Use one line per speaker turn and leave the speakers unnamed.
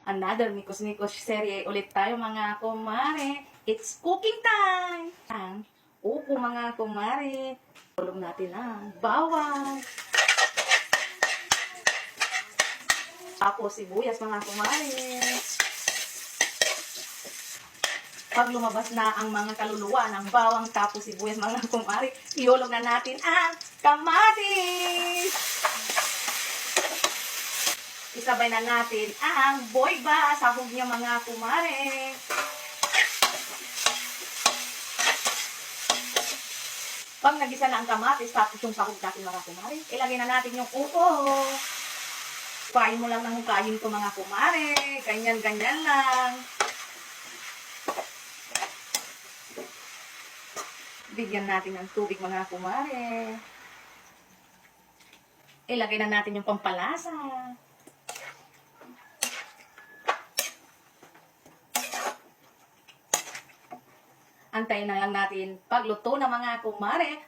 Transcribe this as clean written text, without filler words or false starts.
Another Mikos-Mikos serye ulit tayo mga kumare. It's cooking time! Ang upo mga kumare. Tulong natin ang bawang. Tapos sibuyas mga kumare. Pag lumabas na ang mga kaluluwa ng bawang tapos sibuyas mga kumare, iulog na natin ang kamatis. Isabay na natin ang boyba, sahog niya mga kumare. Pag nagisa na ang kamatis, tapos yung sahog natin mga kumare, ilagay na natin yung upo. Hukayin mo lang ng hukayin ko mga kumare. Ganyan-ganyan lang. Bigyan natin ng tubig mga kumare. Ilagay na natin yung pampalasa. Antayin na lang natin pagluto ng mga kumare.